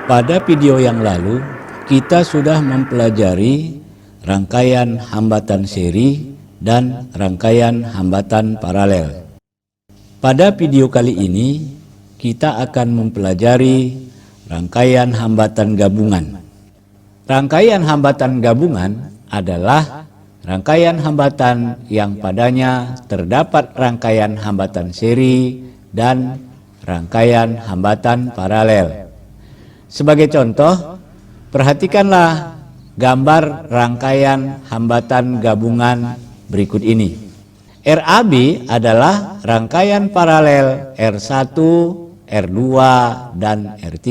Pada video yang lalu, kita sudah mempelajari rangkaian hambatan seri dan rangkaian hambatan paralel. Pada video kali ini, kita akan mempelajari rangkaian hambatan gabungan. Rangkaian hambatan gabungan adalah rangkaian hambatan yang padanya terdapat rangkaian hambatan seri dan rangkaian hambatan paralel. Sebagai contoh, perhatikanlah gambar rangkaian hambatan gabungan berikut ini. RAB adalah rangkaian paralel R1, R2, dan R3.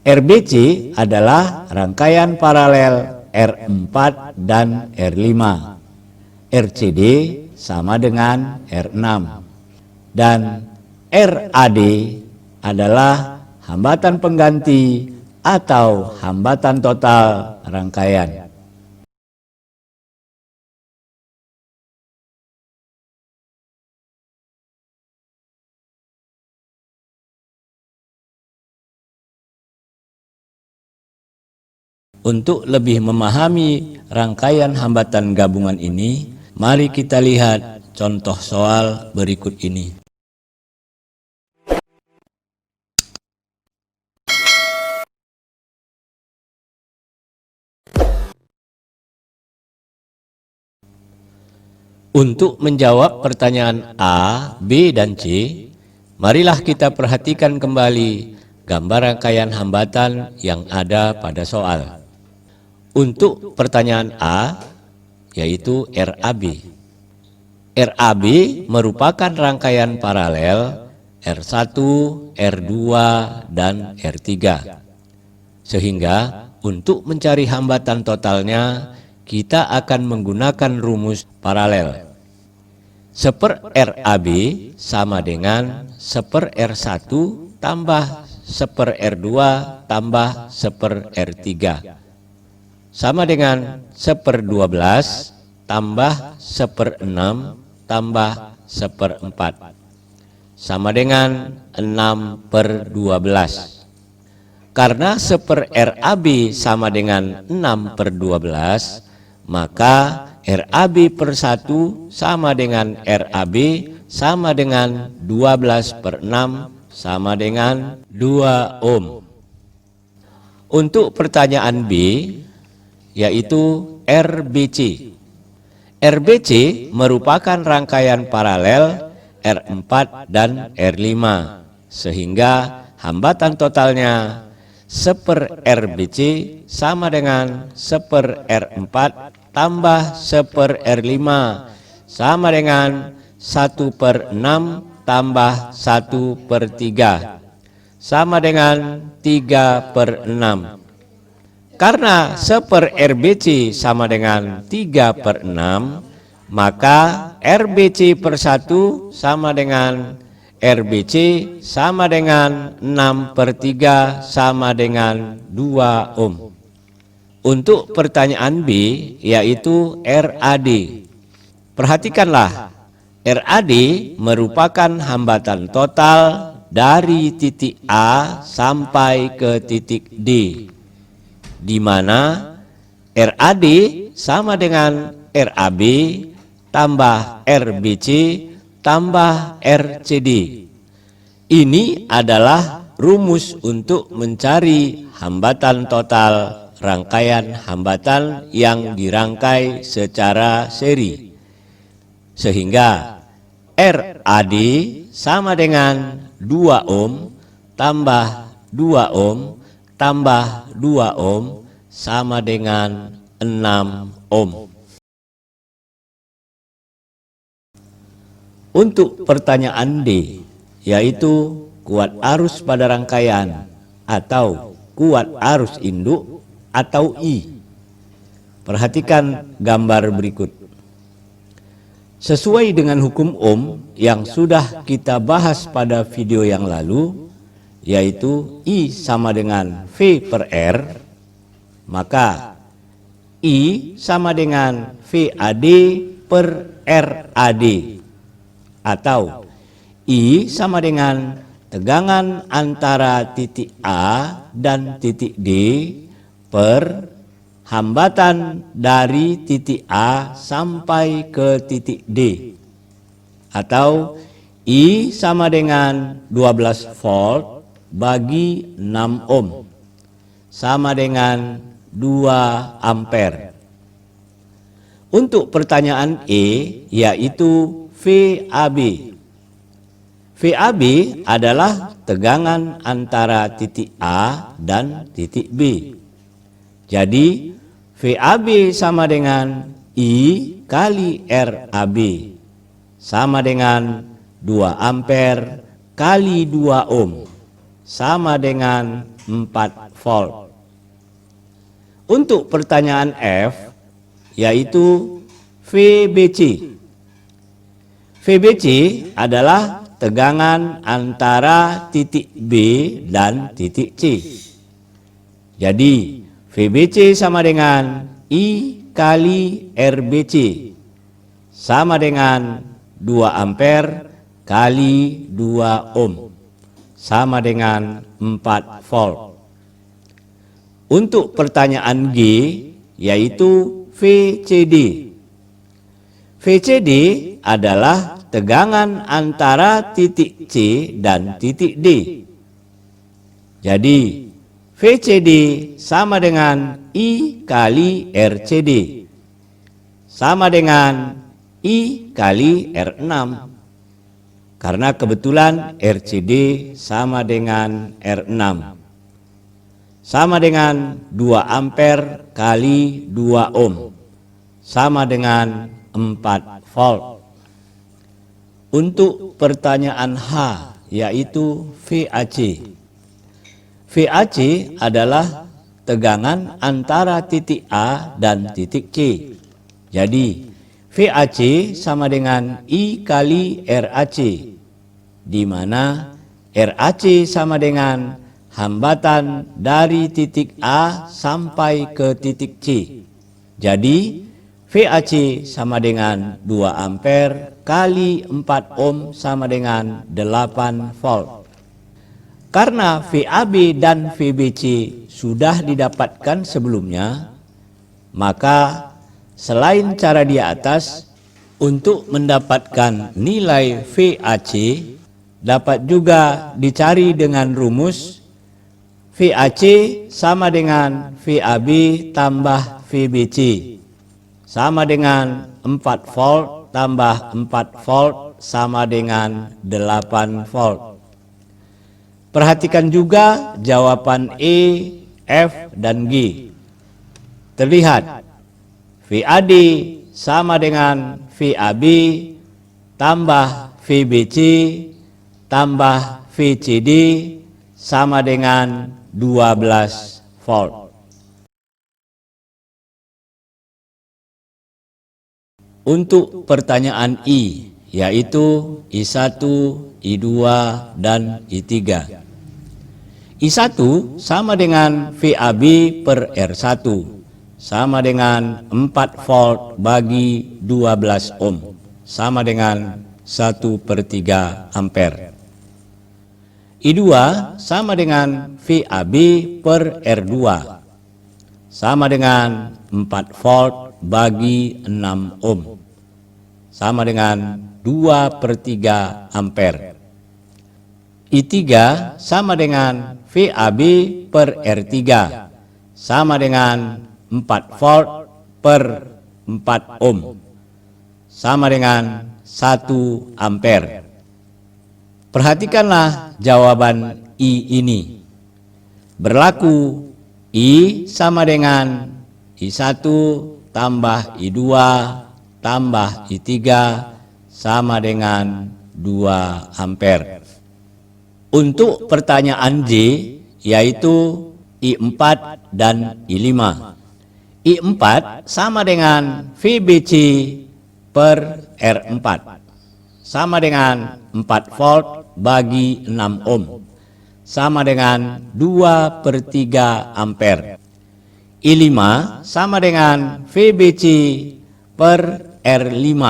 RBC adalah rangkaian paralel R4 dan R5. RCD sama dengan R6. Dan RAD adalah hambatan pengganti atau hambatan total rangkaian. Untuk lebih memahami rangkaian hambatan gabungan ini, mari kita lihat contoh soal berikut ini. Untuk menjawab pertanyaan A, B, dan C, marilah kita perhatikan kembali gambar rangkaian hambatan yang ada pada soal. Untuk pertanyaan A, yaitu RAB. RAB merupakan rangkaian paralel R1, R2, dan R3. Sehingga untuk mencari hambatan totalnya, kita akan menggunakan rumus paralel. Seper RAB sama dengan seper R1 tambah seper R2 tambah seper R3. Sama dengan seper 12 tambah seper 6 tambah seper 4. Sama dengan 6/12. Karena seper RAB sama dengan 6/12, maka RAB per 1 sama dengan RAB sama dengan 12/6 sama dengan 2 ohm. Untuk pertanyaan B, yaitu RBC. RBC merupakan rangkaian paralel R4 dan R5, sehingga hambatan totalnya seper RBC sama dengan seper R4 tambah seper R5 sama dengan 1/6 tambah 1/3 sama dengan 3/6. Karena seper RBC sama dengan 3/6, maka RBC per 1 sama dengan RBC sama dengan 6/3 sama dengan 2 ohm. Untuk pertanyaan B, yaitu RAD. Perhatikanlah, RAD merupakan hambatan total dari titik A sampai ke titik D, di mana RAD sama dengan RAB tambah RBC tambah RCD. Ini adalah rumus untuk mencari hambatan total rangkaian hambatan yang dirangkai secara seri. Sehingga RAD sama dengan 2 ohm tambah 2 ohm tambah 2 ohm sama dengan 6 ohm. Untuk pertanyaan D, yaitu kuat arus pada rangkaian atau kuat arus induk atau I. Perhatikan gambar berikut. Sesuai dengan hukum Ohm yang sudah kita bahas pada video yang lalu, yaitu I sama dengan V per R, maka I sama dengan VAD per RAD, atau I sama dengan tegangan antara titik A dan titik D per hambatan dari titik A sampai ke titik D, atau I sama dengan 12 volt bagi 6 ohm sama dengan 2 ampere. Untuk pertanyaan E, yaitu VAB. VAB adalah tegangan antara titik A dan titik B. Jadi, VAB sama dengan I kali RAB, sama dengan 2 ampere kali 2 ohm, sama dengan 4 volt. Untuk pertanyaan F, yaitu VBC. VBC adalah tegangan antara titik B dan titik C. Jadi, VBC sama dengan I kali RBC, sama dengan 2 ampere kali 2 ohm, sama dengan 4 volt. Untuk pertanyaan G, yaitu VCD. VCD adalah tegangan antara titik C dan titik D. Jadi, VCD sama dengan I kali RCD, sama dengan I kali R6. Karena kebetulan RCD sama dengan R6. Sama dengan 2 ampere kali 2 ohm, sama dengan 4 volt. Untuk pertanyaan H, yaitu VAC. VAC adalah tegangan antara titik A dan titik C. Jadi, VAC sama dengan I kali RAC, di mana RAC sama dengan hambatan dari titik A sampai ke titik C. Jadi, VAC sama dengan 2 ampere kali 4 ohm sama dengan 8 volt. Karena VAB dan VBC sudah didapatkan sebelumnya, maka selain cara di atas, untuk mendapatkan nilai VAC dapat juga dicari dengan rumus VAC sama dengan VAB tambah VBC, sama dengan 4 volt tambah 4 volt sama dengan 8 volt. Perhatikan juga jawaban E, F, dan G. Terlihat VAD sama dengan VAB tambah VBC tambah VCD sama dengan 12 volt. Untuk pertanyaan I, yaitu I1, I2, dan I3. I1 sama dengan VAB per R1, sama dengan 4 volt bagi 12 ohm, sama dengan 1/3 ampere. I2 sama dengan VAB per R2, sama dengan 4 volt bagi 6 ohm, sama dengan 2/3 ampere. I3 sama dengan VAB per R3, sama dengan 4 volt per 4 ohm, sama dengan 1 ampere. Perhatikanlah jawaban I ini. Berlaku I sama dengan I1 tambah I2 tambah I3 sama dengan 2 ampere. Untuk pertanyaan J, yaitu I4 dan I5. I4 sama dengan VBC per R4, sama dengan 4 volt bagi 6 ohm, sama dengan 2/3 ampere. I5 sama dengan VBC per R5,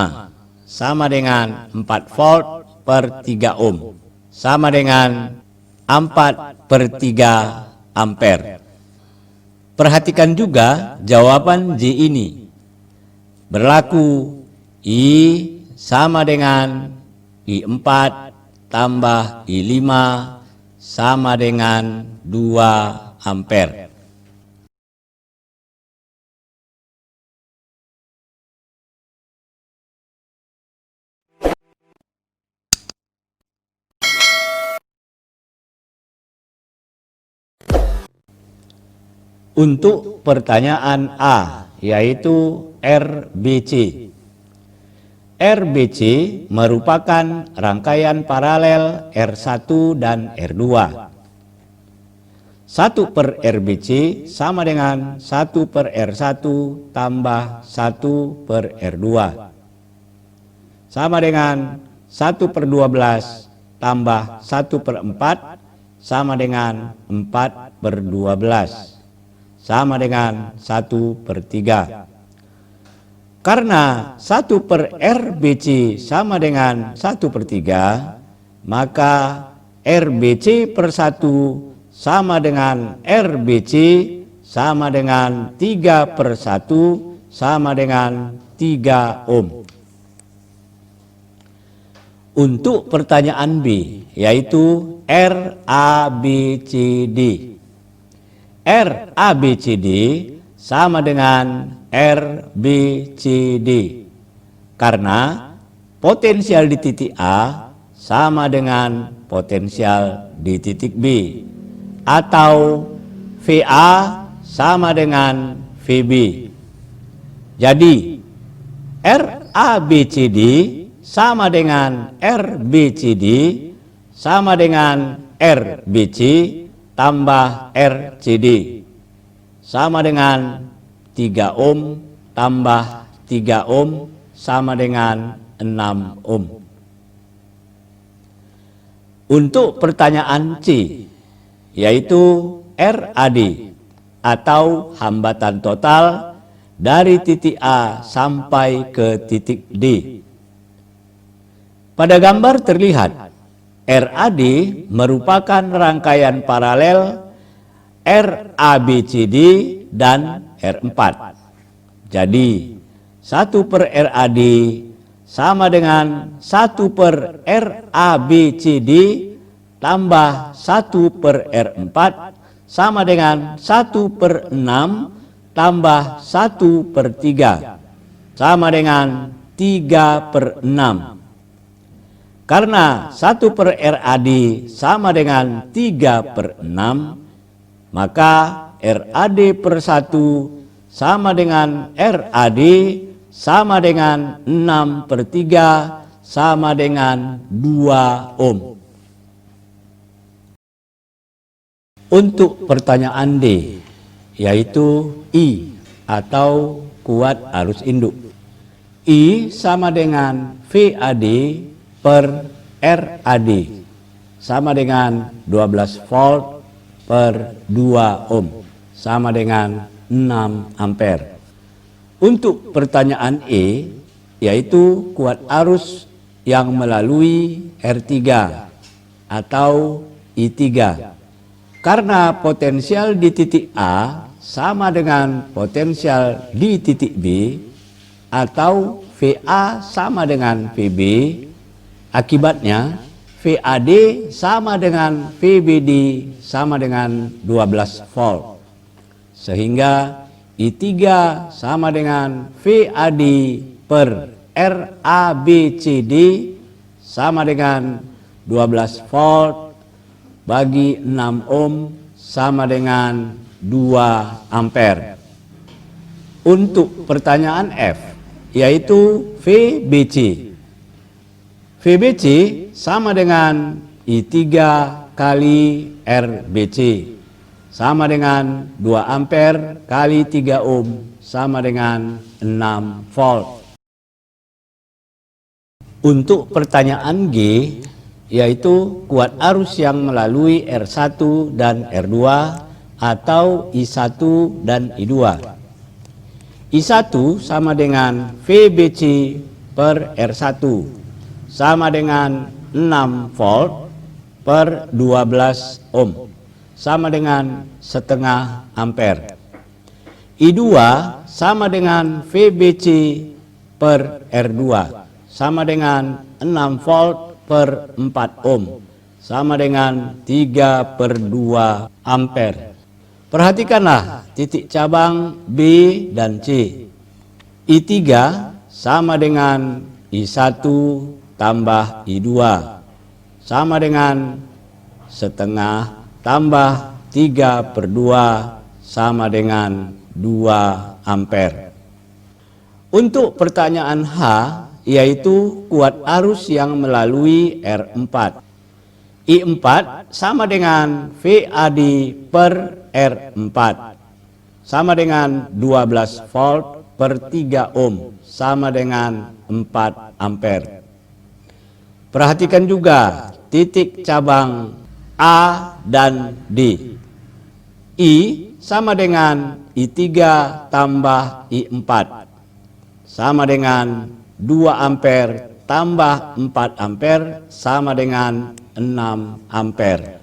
sama dengan 4 volt per 3 ohm, sama dengan 4/3 ampere. Perhatikan juga jawaban J ini. Berlaku I sama dengan I4 tambah I5 sama dengan 2 ampere. Untuk pertanyaan A, yaitu RBC. RBC merupakan rangkaian paralel R1 dan R2. 1/RBC sama dengan 1/R1 tambah 1/R2. Sama dengan 1/12 tambah 1/4 sama dengan 4/12. Sama dengan 1/3. Karena 1/RBC sama dengan 1/3, maka RBC per 1 sama dengan RBC sama dengan 3/1 sama dengan 3 ohm. Untuk pertanyaan B, yaitu RABCD. RABCD sama dengan RBCD karena potensial di titik A sama dengan potensial di titik B, atau VA sama dengan VB. Jadi RABCD sama dengan RBCD sama dengan RBC tambah RCD sama dengan 3 ohm tambah 3 ohm sama dengan 6 ohm. Untuk pertanyaan C, yaitu RAD atau hambatan total dari titik A sampai ke titik D. Pada gambar terlihat RAD merupakan rangkaian paralel RABCD dan R4. Jadi 1/RAD sama dengan 1/RABCD tambah 1/R4 sama dengan 1/6 tambah 1/3 sama dengan 3/6. Karena 1/RAD sama dengan 3/6, maka RAD per 1 sama dengan RAD sama dengan 6/3 sama dengan 2 ohm. Untuk pertanyaan D, yaitu I atau kuat arus induk. I sama dengan VAD per RAD sama dengan 12 volt per 2 ohm sama dengan 6 ampere. Untuk pertanyaan E, yaitu kuat arus yang melalui R3 atau I3. Karena potensial di titik A sama dengan potensial di titik B, atau VA sama dengan VB, akibatnya VAD sama dengan VBD sama dengan 12 volt. Sehingga I3 sama dengan VAD per RABCD sama dengan 12 volt bagi 6 ohm sama dengan 2 ampere. Untuk pertanyaan F, yaitu VBC. VBC sama dengan I3 kali RBC sama dengan 2 ampere kali 3 ohm sama dengan 6 volt. Untuk pertanyaan G, yaitu kuat arus yang melalui R1 dan R2 atau I1 dan I2. I1 sama dengan VBC per R1 sama dengan 6 volt per 12 ohm sama dengan setengah ampere. I2 sama dengan VBC per R2 sama dengan 6 volt per 4 ohm sama dengan 3/2 ampere. Perhatikanlah titik cabang B dan C. I3 sama dengan I1 tambah I2 sama dengan setengah tambah 3/2 sama dengan 2 ampere. Untuk pertanyaan H, yaitu kuat arus yang melalui R4. I4 sama dengan VAD per R4 sama dengan 12 volt per 3 ohm sama dengan 4 ampere. Perhatikan juga titik cabang A dan D. I sama dengan I3 tambah I4 sama dengan 2 ampere tambah 4 ampere sama dengan 6 ampere.